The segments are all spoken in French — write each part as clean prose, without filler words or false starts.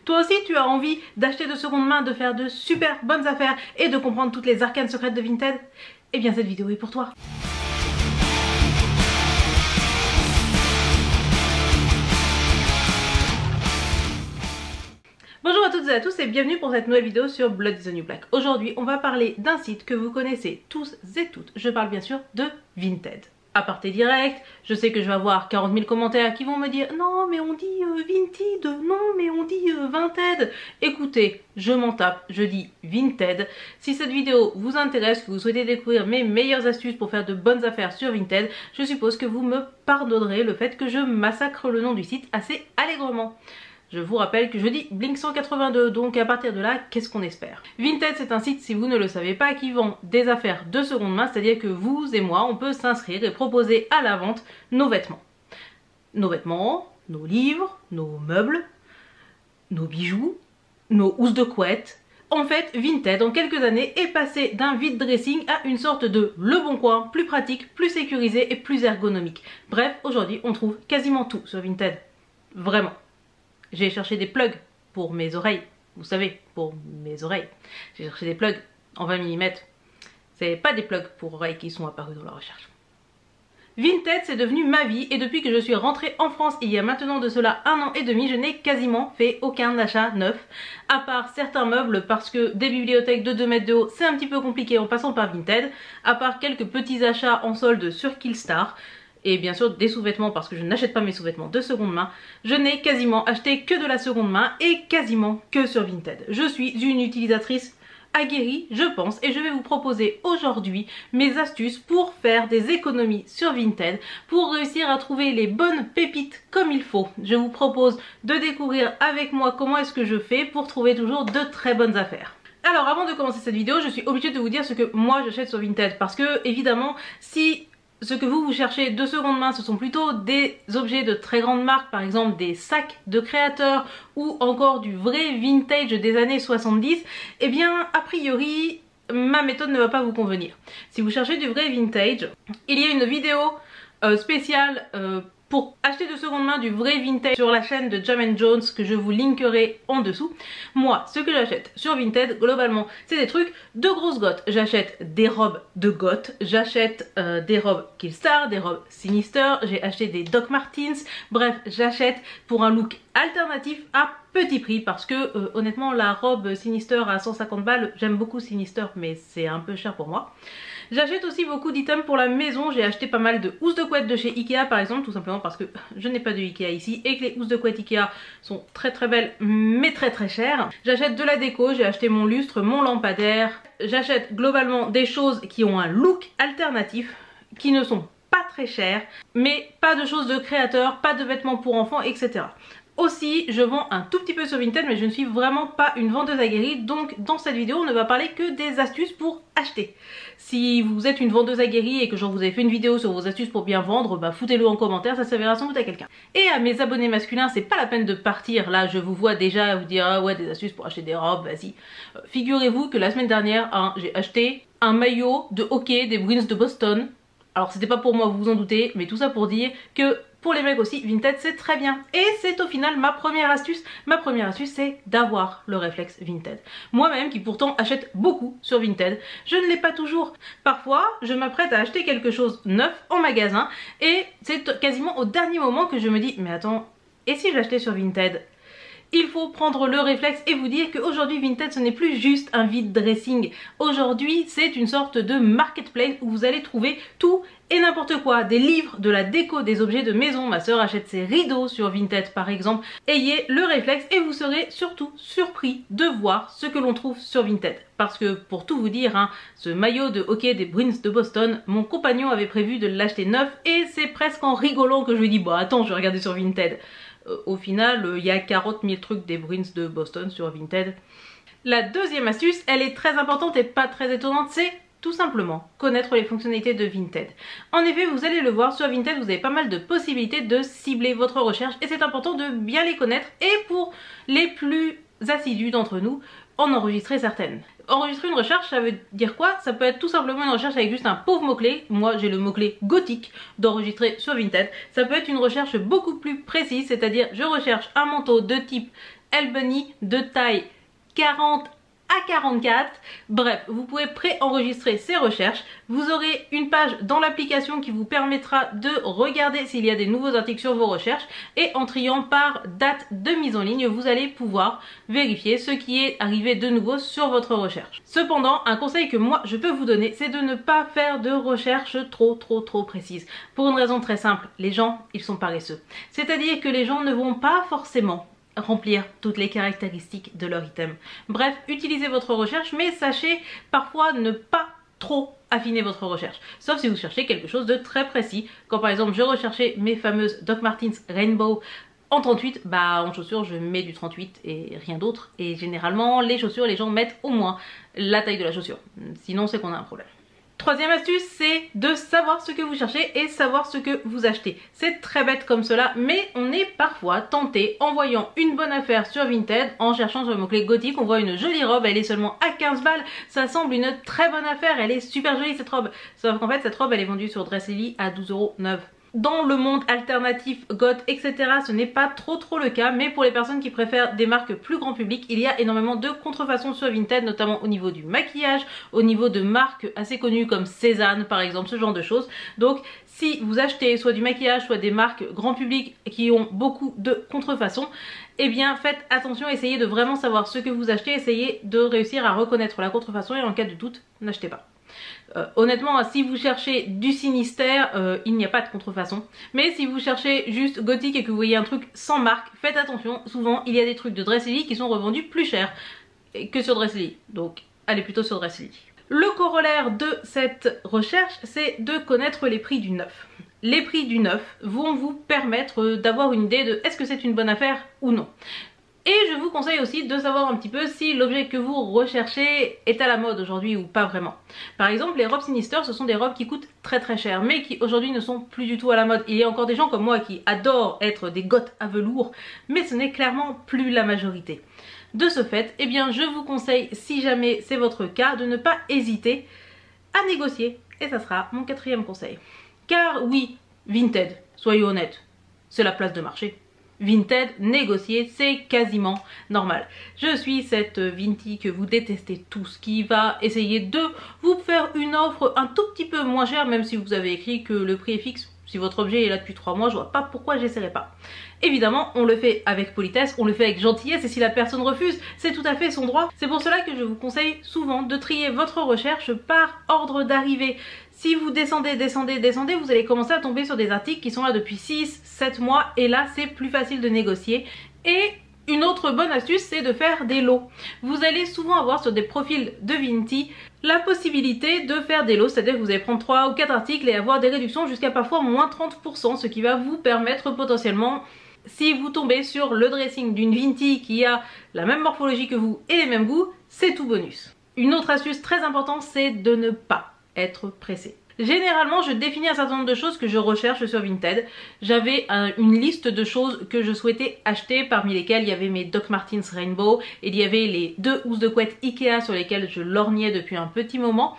Toi aussi tu as envie d'acheter de seconde main, de faire de super bonnes affaires et de comprendre toutes les arcanes secrètes de Vinted? Eh bien cette vidéo est pour toi. Bonjour à toutes et à tous et bienvenue pour cette nouvelle vidéo sur Blood is the New Black. Aujourd'hui on va parler d'un site que vous connaissez tous et toutes. Je parle bien sûr de Vinted. Aparté direct, je sais que je vais avoir 40 000 commentaires qui vont me dire non mais on dit Vinted, non mais on dit Vinted. Écoutez, je m'en tape, je dis Vinted. Si cette vidéo vous intéresse, que vous souhaitez découvrir mes meilleures astuces pour faire de bonnes affaires sur Vinted, je suppose que vous me pardonnerez le fait que je massacre le nom du site assez allègrement. Je vous rappelle que je dis Blink 182, donc à partir de là, qu'est-ce qu'on espère? Vinted, c'est un site, si vous ne le savez pas, qui vend des affaires de seconde main, c'est-à-dire que vous et moi, on peut s'inscrire et proposer à la vente nos vêtements. Nos vêtements, nos livres, nos meubles, nos bijoux, nos housses de couette. En fait, Vinted, en quelques années, est passé d'un vide dressing à une sorte de Le Bon Coin, plus pratique, plus sécurisé et plus ergonomique. Bref, aujourd'hui, on trouve quasiment tout sur Vinted. Vraiment. J'ai cherché des plugs pour mes oreilles, vous savez, pour mes oreilles. J'ai cherché des plugs en 20 mm. C'est pas des plugs pour oreilles qui sont apparus dans la recherche. Vinted, c'est devenu ma vie et depuis que je suis rentrée en France il y a maintenant de cela 1 an et demi, je n'ai quasiment fait aucun achat neuf. À part certains meubles parce que des bibliothèques de 2 mètres de haut, c'est un petit peu compliqué en passant par Vinted. À part quelques petits achats en solde sur Killstar. Et bien sûr des sous-vêtements parce que je n'achète pas mes sous-vêtements de seconde main. Je n'ai quasiment acheté que de la seconde main et quasiment que sur Vinted. Je suis une utilisatrice aguerrie, je pense, et je vais vous proposer aujourd'hui mes astuces pour faire des économies sur Vinted, pour réussir à trouver les bonnes pépites comme il faut. Je vous propose de découvrir avec moi comment est-ce que je fais pour trouver toujours de très bonnes affaires. Alors avant de commencer cette vidéo, je suis obligée de vous dire ce que moi j'achète sur Vinted parce que évidemment si ce que vous cherchez de seconde main, ce sont plutôt des objets de très grande marque, par exemple des sacs de créateurs ou encore du vrai vintage des années 70, eh bien a priori ma méthode ne va pas vous convenir. Si vous cherchez du vrai vintage, il y a une vidéo spéciale pour acheter de seconde main du vrai vintage sur la chaîne de Jam & Jones que je vous linkerai en dessous. Moi, ce que j'achète sur Vinted, globalement, c'est des trucs de grosses goth. J'achète des robes de goth, j'achète des robes Killstar, des robes Sinister, j'ai acheté des Doc Martens, bref, j'achète pour un look alternatif à petit prix parce que honnêtement la robe Sinister à 150 balles, j'aime beaucoup Sinister mais c'est un peu cher pour moi. J'achète aussi beaucoup d'items pour la maison, j'ai acheté pas mal de housses de couette de chez Ikea par exemple, tout simplement parce que je n'ai pas de Ikea ici et que les housses de couette Ikea sont très très belles mais très très chères. J'achète de la déco, j'ai acheté mon lustre, mon lampadaire, j'achète globalement des choses qui ont un look alternatif, qui ne sont pas très chères, mais pas de choses de créateurs, pas de vêtements pour enfants, etc. Aussi, je vends un tout petit peu sur Vinted, mais je ne suis vraiment pas une vendeuse aguerrie, donc dans cette vidéo, on ne va parler que des astuces pour acheter. Si vous êtes une vendeuse aguerrie et que genre vous avez fait une vidéo sur vos astuces pour bien vendre, bah foutez-le en commentaire, ça servira sans doute à quelqu'un. Et à mes abonnés masculins, c'est pas la peine de partir, là je vous vois déjà vous dire ah ouais des astuces pour acheter des robes, vas-y. Figurez-vous que la semaine dernière, hein, j'ai acheté un maillot de hockey des Bruins de Boston. Alors c'était pas pour moi, vous vous en doutez, mais tout ça pour dire que pour les mecs aussi, Vinted c'est très bien. Et c'est au final ma première astuce. Ma première astuce c'est d'avoir le réflexe Vinted. Moi-même qui pourtant achète beaucoup sur Vinted, je ne l'ai pas toujours. Parfois je m'apprête à acheter quelque chose neuf en magasin et c'est quasiment au dernier moment que je me dis mais attends, et si je l'achetais sur Vinted ? Il faut prendre le réflexe et vous dire qu'aujourd'hui Vinted ce n'est plus juste un vide dressing. Aujourd'hui c'est une sorte de marketplace où vous allez trouver tout et n'importe quoi. Des livres, de la déco, des objets de maison. Ma soeur achète ses rideaux sur Vinted par exemple. Ayez le réflexe et vous serez surtout surpris de voir ce que l'on trouve sur Vinted. Parce que pour tout vous dire, hein, ce maillot de hockey des Bruins de Boston, mon compagnon avait prévu de l'acheter neuf et c'est presque en rigolant que je lui dis bah attends je vais regarder sur Vinted. Au final, il y a 40 000 trucs des Bruins de Boston sur Vinted. La deuxième astuce, elle est très importante et pas très étonnante, c'est tout simplement connaître les fonctionnalités de Vinted. En effet, vous allez le voir, sur Vinted, vous avez pas mal de possibilités de cibler votre recherche et c'est important de bien les connaître et pour les plus assidus d'entre nous, en enregistrer certaines. Enregistrer une recherche, ça veut dire quoi? Ça peut être tout simplement une recherche avec juste un pauvre mot-clé. Moi, j'ai le mot-clé gothique d'enregistrer sur Vinted. Ça peut être une recherche beaucoup plus précise, c'est-à-dire je recherche un manteau de type Albany de taille 40 à 44. Bref, vous pouvez préenregistrer ces recherches. Vous aurez une page dans l'application qui vous permettra de regarder s'il y a des nouveaux articles sur vos recherches, et en triant par date de mise en ligne, vous allez pouvoir vérifier ce qui est arrivé de nouveau sur votre recherche. Cependant, un conseil que moi je peux vous donner, c'est de ne pas faire de recherches trop précises. Pour une raison très simple, les gens, ils sont paresseux. C'est-à-dire que les gens ne vont pas forcément remplir toutes les caractéristiques de leur item. Bref, utilisez votre recherche, mais sachez parfois ne pas trop affiner votre recherche, sauf si vous cherchez quelque chose de très précis. Quand par exemple je recherchais mes fameuses Doc Martens Rainbow en 38, bah en chaussures je mets du 38 et rien d'autre, et généralement les chaussures, les gens mettent au moins la taille de la chaussure, sinon c'est qu'on a un problème. Troisième astuce, c'est de savoir ce que vous cherchez et savoir ce que vous achetez. C'est très bête comme cela, mais on est parfois tenté en voyant une bonne affaire sur Vinted, en cherchant sur le mot-clé gothique, on voit une jolie robe, elle est seulement à 15 balles, ça semble une très bonne affaire, elle est super jolie cette robe. Sauf qu'en fait cette robe elle est vendue sur Dresslily à 12,09 €. Dans le monde alternatif, goth, etc. ce n'est pas trop le cas, mais pour les personnes qui préfèrent des marques plus grand public, il y a énormément de contrefaçons sur Vinted, notamment au niveau du maquillage, au niveau de marques assez connues comme Cézanne par exemple, ce genre de choses. Donc si vous achetez soit du maquillage, soit des marques grand public qui ont beaucoup de contrefaçons, eh bien faites attention, essayez de vraiment savoir ce que vous achetez, essayez de réussir à reconnaître la contrefaçon, et en cas de doute, n'achetez pas. Honnêtement, si vous cherchez du Sinistère, il n'y a pas de contrefaçon. Mais si vous cherchez juste gothique et que vous voyez un truc sans marque, faites attention. Souvent, il y a des trucs de Dresslily qui sont revendus plus cher que sur Dresslily. Donc, allez plutôt sur Dresslily. Le corollaire de cette recherche, c'est de connaître les prix du neuf. Les prix du neuf vont vous permettre d'avoir une idée de est-ce que c'est une bonne affaire ou non. Et je vous conseille aussi de savoir un petit peu si l'objet que vous recherchez est à la mode aujourd'hui ou pas vraiment. Par exemple, les robes Sinister, ce sont des robes qui coûtent très cher, mais qui aujourd'hui ne sont plus du tout à la mode. Il y a encore des gens comme moi qui adorent être des goths à velours, mais ce n'est clairement plus la majorité. De ce fait, eh bien, je vous conseille, si jamais c'est votre cas, de ne pas hésiter à négocier. Et ça sera mon quatrième conseil. Car oui, Vinted, soyons honnêtes, c'est la place de marché. Vinted, négocier, c'est quasiment normal. Je suis cette Vinty que vous détestez tous, qui va essayer de vous faire une offre un tout petit peu moins chère, même si vous avez écrit que le prix est fixe. Si votre objet est là depuis 3 mois, je vois pas pourquoi j'essaierai pas. Évidemment, on le fait avec politesse, on le fait avec gentillesse, et si la personne refuse, c'est tout à fait son droit. C'est pour cela que je vous conseille souvent de trier votre recherche par ordre d'arrivée. Si vous descendez, vous allez commencer à tomber sur des articles qui sont là depuis 6-7 mois, et là c'est plus facile de négocier. Et une autre bonne astuce, c'est de faire des lots. Vous allez souvent avoir sur des profils de Vinty la possibilité de faire des lots, c'est-à-dire que vous allez prendre 3 ou 4 articles et avoir des réductions jusqu'à parfois moins 30%, ce qui va vous permettre potentiellement, si vous tombez sur le dressing d'une Vinty qui a la même morphologie que vous et les mêmes goûts, c'est tout bonus. Une autre astuce très importante, c'est de ne pas être pressé. Généralement, je définis un certain nombre de choses que je recherche sur Vinted. J'avais une liste de choses que je souhaitais acheter, parmi lesquelles il y avait mes Doc Martens Rainbow, et il y avait les 2 housses de couette Ikea sur lesquelles je lorgnais depuis un petit moment.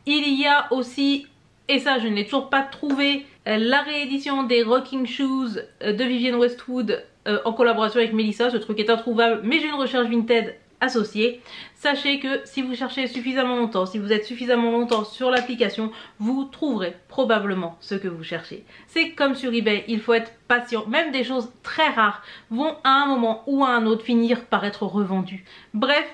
Il y a aussi, et ça je ne l'ai toujours pas trouvé, la réédition des Rocking Shoes de Vivienne Westwood en collaboration avec Melissa. Ce truc est introuvable, mais j'ai une recherche Vinted associée. Sachez que si vous cherchez suffisamment longtemps, si vous êtes suffisamment longtemps sur l'application, vous trouverez probablement ce que vous cherchez. C'est comme sur eBay, il faut être patient. Même des choses très rares vont à un moment ou à un autre finir par être revendues. Bref,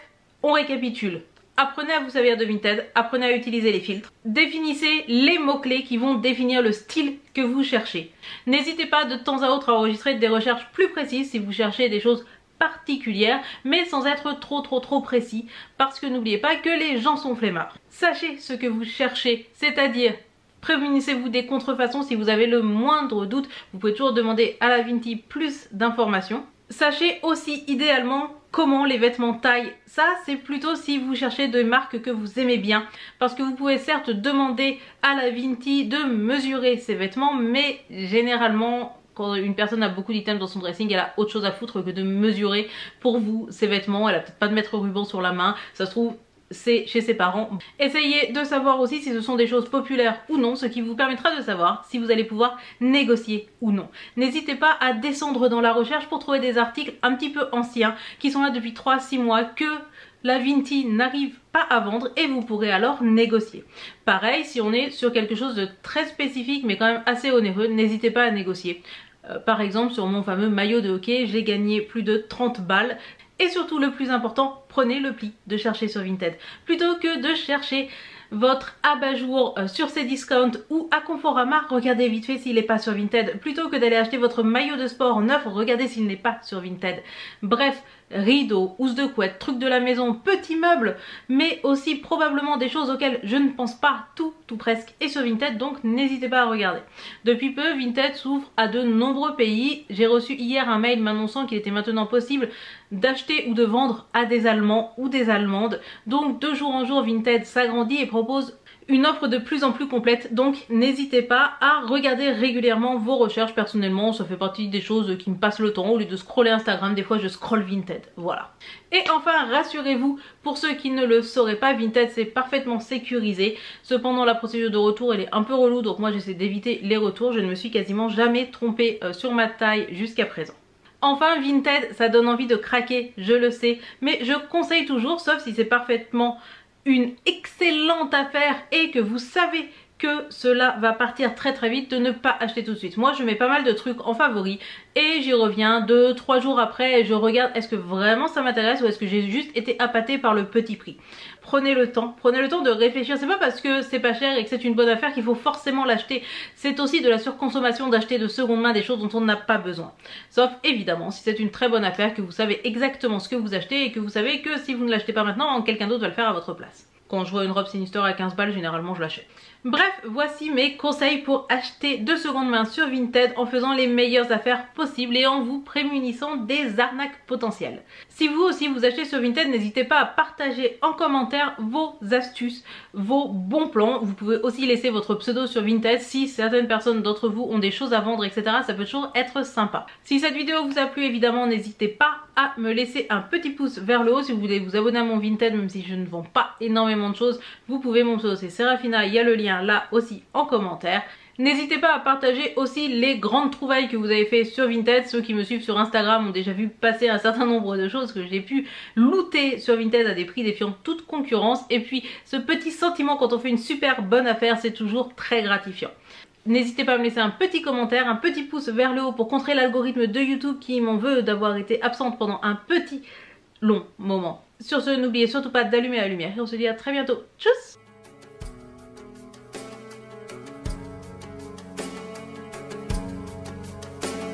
on récapitule. Apprenez à vous servir de Vinted, apprenez à utiliser les filtres, définissez les mots-clés qui vont définir le style que vous cherchez. N'hésitez pas de temps à autre à enregistrer des recherches plus précises si vous cherchez des choses particulière, mais sans être trop précis, parce que n'oubliez pas que les gens sont flemmards. Sachez ce que vous cherchez, c'est-à-dire prémunissez-vous des contrefaçons. Si vous avez le moindre doute, vous pouvez toujours demander à la Vinty plus d'informations. Sachez aussi idéalement comment les vêtements taillent. Ça, c'est plutôt si vous cherchez des marques que vous aimez bien, parce que vous pouvez certes demander à la Vinty de mesurer ses vêtements, mais généralement quand une personne a beaucoup d'items dans son dressing, elle a autre chose à foutre que de mesurer pour vous ses vêtements. Elle a peut-être pas de mettre ruban sur la main, ça se trouve c'est chez ses parents. Essayez de savoir aussi si ce sont des choses populaires ou non, ce qui vous permettra de savoir si vous allez pouvoir négocier ou non. N'hésitez pas à descendre dans la recherche pour trouver des articles un petit peu anciens qui sont là depuis 3-6 mois que la Vinted n'arrive pas à vendre et vous pourrez alors négocier. Pareil, si on est sur quelque chose de très spécifique mais quand même assez onéreux, n'hésitez pas à négocier. Par exemple, sur mon fameux maillot de hockey, j'ai gagné plus de 30 balles. Et surtout, le plus important, prenez le pli de chercher sur Vinted. Plutôt que de chercher votre abat-jour sur ces discounts ou à Conforama, regardez vite fait s'il n'est pas sur Vinted. Plutôt que d'aller acheter votre maillot de sport neuf, regardez s'il n'est pas sur Vinted. Bref, rideaux, housses de couette, trucs de la maison, petits meubles, mais aussi probablement des choses auxquelles je ne pense pas, tout presque est sur Vinted, donc n'hésitez pas à regarder. Depuis peu, Vinted s'ouvre à de nombreux pays. J'ai reçu hier un mail m'annonçant qu'il était maintenant possible d'acheter ou de vendre à des Allemands ou des Allemandes. Donc de jour en jour, Vinted s'agrandit et propose une offre de plus en plus complète, donc n'hésitez pas à regarder régulièrement vos recherches. Personnellement, ça fait partie des choses qui me passent le temps. Au lieu de scroller Instagram, des fois je scrolle Vinted, voilà. Et enfin, rassurez-vous, pour ceux qui ne le sauraient pas, Vinted c'est parfaitement sécurisé. Cependant, la procédure de retour elle est un peu relou, donc moi j'essaie d'éviter les retours. Je ne me suis quasiment jamais trompée sur ma taille jusqu'à présent. Enfin, Vinted, ça donne envie de craquer, je le sais, mais je conseille toujours, sauf si c'est parfaitement une excellente affaire et que vous savez que cela va partir très vite, de ne pas acheter tout de suite. Moi je mets pas mal de trucs en favori et j'y reviens 2-3 jours après et je regarde est-ce que vraiment ça m'intéresse ou est-ce que j'ai juste été appâtée par le petit prix. Prenez le temps de réfléchir. C'est pas parce que c'est pas cher et que c'est une bonne affaire qu'il faut forcément l'acheter. C'est aussi de la surconsommation d'acheter de seconde main des choses dont on n'a pas besoin. Sauf évidemment si c'est une très bonne affaire, que vous savez exactement ce que vous achetez et que vous savez que si vous ne l'achetez pas maintenant, quelqu'un d'autre va le faire à votre place. Quand je vois une robe Sinister à 15 balles, généralement je l'achète. Bref, voici mes conseils pour acheter de seconde main sur Vinted en faisant les meilleures affaires possibles et en vous prémunissant des arnaques potentielles. Si vous aussi vous achetez sur Vinted, n'hésitez pas à partager en commentaire vos astuces, vos bons plans. Vous pouvez aussi laisser votre pseudo sur Vinted si certaines personnes d'entre vous ont des choses à vendre, etc. Ça peut toujours être sympa. Si cette vidéo vous a plu, évidemment, n'hésitez pas à me laisser un petit pouce vers le haut. Si vous voulez vous abonner à mon Vinted, même si je ne vends pas énormément de choses, vous pouvez. Mon pseudo c'est Seraphina, il y a le lien là aussi en commentaire. N'hésitez pas à partager aussi les grandes trouvailles que vous avez fait sur Vinted. Ceux qui me suivent sur Instagram ont déjà vu passer un certain nombre de choses que j'ai pu looter sur Vinted à des prix défiant toute concurrence. Et puis ce petit sentiment quand on fait une super bonne affaire, c'est toujours très gratifiant. N'hésitez pas à me laisser un petit commentaire, un petit pouce vers le haut pour contrer l'algorithme de YouTube qui m'en veut d'avoir été absente pendant un petit long moment. Sur ce, n'oubliez surtout pas d'allumer la lumière et on se dit à très bientôt. Tchuss!